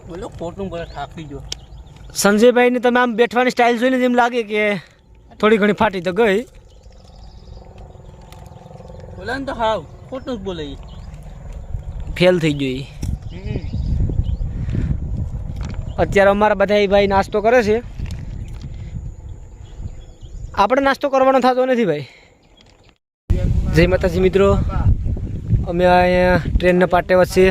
બોલો ખોટું બોલે થાકી ગયો સંજયભાઈને તમે આમ બેઠવાની સ્ટાઇલ જોઈને એમ લાગે કે થોડી ઘણી ફાટી તો ગઈ બોલે ને તો હાવ ખોટું જ બોલે ફેલ થઈ ગઈ અત્યારે અમારા બધા ભાઈ નાસ્તો કરે છે આપણે નાસ્તો કરવાનો થતો નથી ભાઈ જય માતાજી મિત્રો અમે અહીંયા ટ્રેનના પાટે વચ્ચે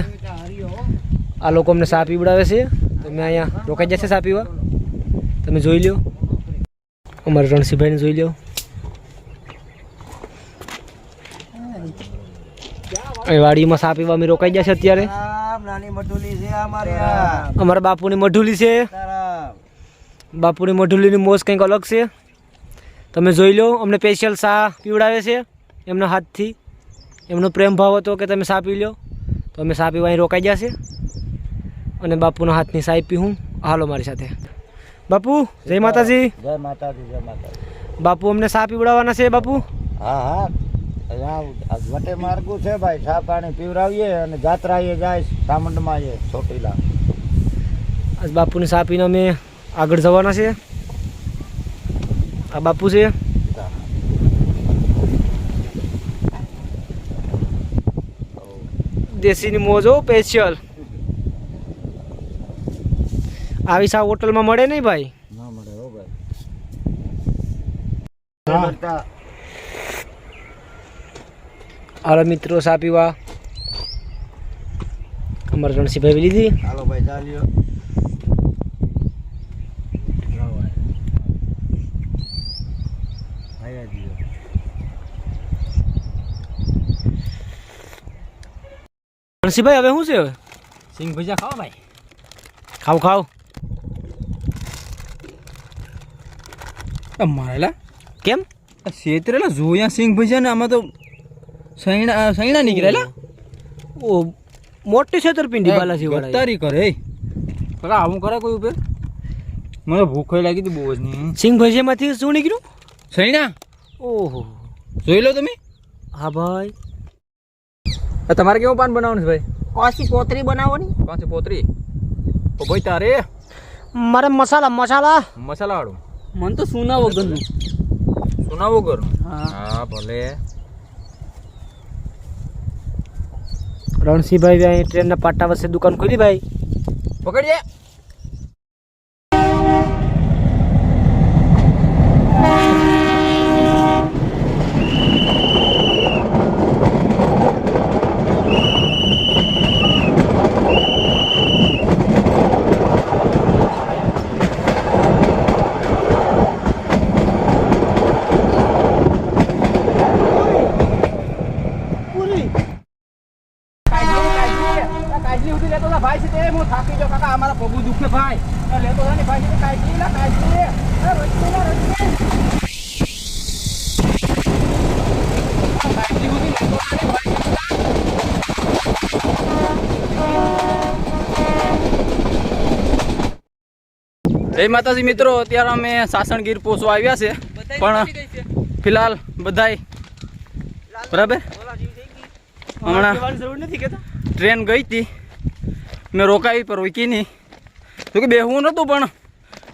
આ લોકો અમને ચા પીવડાવે છે તો અમે અહીંયા રોકાઈ જશે ચા પીવા તમે જોઈ લો અમારા રણસીભાઈને જોઈ લો અહીં વાડીમાં ચા પીવા અમે રોકાઈ જશે અત્યારે અમારા બાપુની મઢુલી છે બાપુની મઢુલીની મોજ કંઈક અલગ છે તમે જોઈ લો અમને સ્પેશિયલ ચા પીવડાવે છે એમના હાથથી એમનો પ્રેમ ભાવ હતો કે તમે ચા પી લો તો અમે ચા પીવા અહીં રોકાઈ જશે અને બાપુના હાથની ચા પીવું હાલો મારી સાથે બાપુ જય માતાજી જય માતાજી જય માતાજી બાપુ અમને ચા પીવડાવવાના છે બાપુ હા હા વટે માર્ગું છે ભાઈ ચા પાણી પીવડાવીએ અને જાત્રાએ જાય સામંડમાં એ ચોટીલા આજ બાપુની ચા પીને અમે આગળ જવાના છે આ બાપુ છે દેશીની મોજો સ્પેશિયલ આવી સા હોટલમાં મળે નહીં ભાઈ ના મળે હો ભાઈ હાલો મિત્રો ચા પીવા અમારા રણસીભાઈ લીધી હાલો ભાઈ ચાલ્યો રણસીભાઈ હવે શું છે સિંગ ભજીયા ખાવા ભાઈ ખાવ ખાવ મારેલા કેમ શેતરેલા જોયા સિંગ ભજીયા ને આમાં તો સૈણા નીકળેલા ઓ મોટી છેતરપિંડી બાલાજી વાળા તારી કરે કાકા આવું કરે કોઈ ઉપર મને ભૂખ લાગી હતી બહુ જ નહીં સિંગ ભજીયામાંથી શું નીકળ્યું સૈણા ઓહો જોઈ લો તમે હા ભાઈ તમારે કેવું પાન બનાવવાનું છે ભાઈ કોસી પોતરી બનાવવાની પાંચે પોતરી ઓ ભાઈ તારે મારે મસાલા મસાલા વાળું મને તો સુના વગરનું સુના વગરનું હા ભલે રણસીભાઈ અહીં ટ્રેનના પાટા વચ્ચે દુકાન ખોલી ભાઈ પકડીએ ભાઈ છે તે હું થાકી જાઉં કાકા અમારા પગું દુખે ભાઈ લેતો ને ભાઈ છે કાઢી લા કાઢી જય માતાજી મિત્રો અત્યારે અમે સાસણગીર પહોંચવા આવ્યા છે પણ ફિલહાલ બધાય બરાબર હમણાં ટ્રેન ગઈ હતી મેં રોકાવી પર રોકી નહીં તો કે બેહવું નહોતું પણ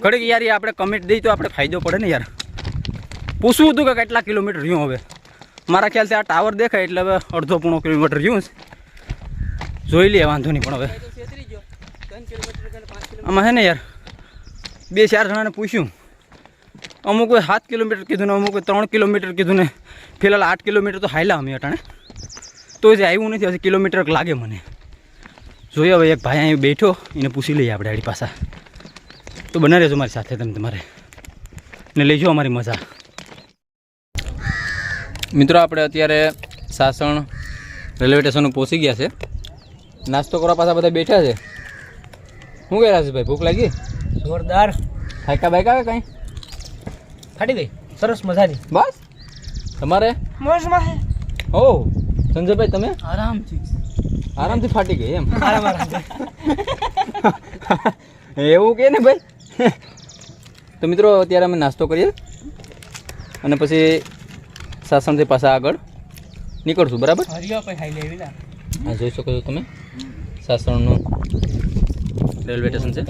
ઘડીક યાર આપણે કમેન્ટ દઈ તો આપણે ફાયદો પડે ને યાર પૂછવું હતું કે કેટલા કિલોમીટર રહ્યું હવે મારા ખ્યાલથી આ ટાવર દેખાય એટલે હવે અડધો પોણો કિલોમીટર રહ્યું છે જોઈ લઈએ વાંધો નહીં પણ હવે આમાં છે ને યાર 2-4 જણાને પૂછ્યું અમુક 7 કિલોમીટર કીધું ને અમુક 3 કિલોમીટર કીધું ને ફિલહાલ 8 કિલોમીટર તો હાલ્યા અમે અટાણે તો જે આવ્યું નથી હજી કિલોમીટર લાગે મને જોઈએ હવે એક ભાઈ અહીં બેઠો એને પૂછી લઈએ આપણે આડી પાછા તો બના રહેજો મારી સાથે તમે તમારે ને લઈજો અમારી મજા મિત્રો આપણે અત્યારે સાસણ રેલવે સ્ટેશન પહોંચી ગયા છે નાસ્તો કરવા પાછા બધા બેઠા છે શું કહે છે ભાઈ ભૂખ લાગી જોરદાર થાક્યા બાઈકા કાંઈ ફાટી ગઈ સરસ મજાની બસ તમારે મોજમાં હે ઓ સંજયભાઈ તમે આરામથી ફાટી ગઈ એમ એવું કે ને ભાઈ તો મિત્રો અત્યારે અમે નાસ્તો કરીએ અને પછી સાસણથી પાછા આગળ નીકળશું બરાબર હા જોઈ શકો છો તમે સાસણનું રેલવે સ્ટેશન છે.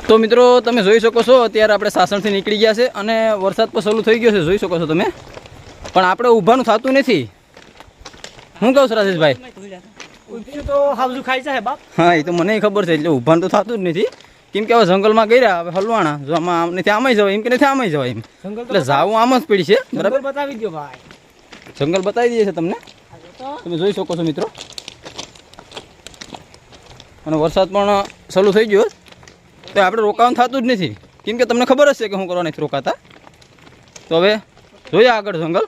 તો મિત્રો તમે જોઈ શકો છો અત્યારે આપણે સાસણથી નીકળી ગયા છે અને વરસાદ પણ ચાલુ થઈ ગયો છે, જોઈ શકો છો તમે. પણ આપણે ઊભાનું થતું નથી. શું કહું છું રાજેશભાઈ? તો હાવજુ ખાઈ જાય બાપ. હા એ તો મને ખબર છે, એટલે ઊભાનું તો થતું જ નથી. કેમ કે હવે જંગલમાં ગયા, હવે હલવાણા જો આમાં નથી આમાંય જવાય એમ કે નથી આમાંય જવાય એમ, એટલે જાવું આમ જ પડી છે. બરાબર, બતાવી દો ભાઈ, જંગલ બતાવી દઈએ છે તમને, તમે જોઈ શકો છો મિત્રો. અને વરસાદ પણ ચાલુ થઈ ગયો તો આપણે રોકાવાનું થતું જ નથી, કેમ કે તમને ખબર જ છે કે હું કરવા નથી રોકાતા. તો હવે જોઈએ આગળ જંગલ.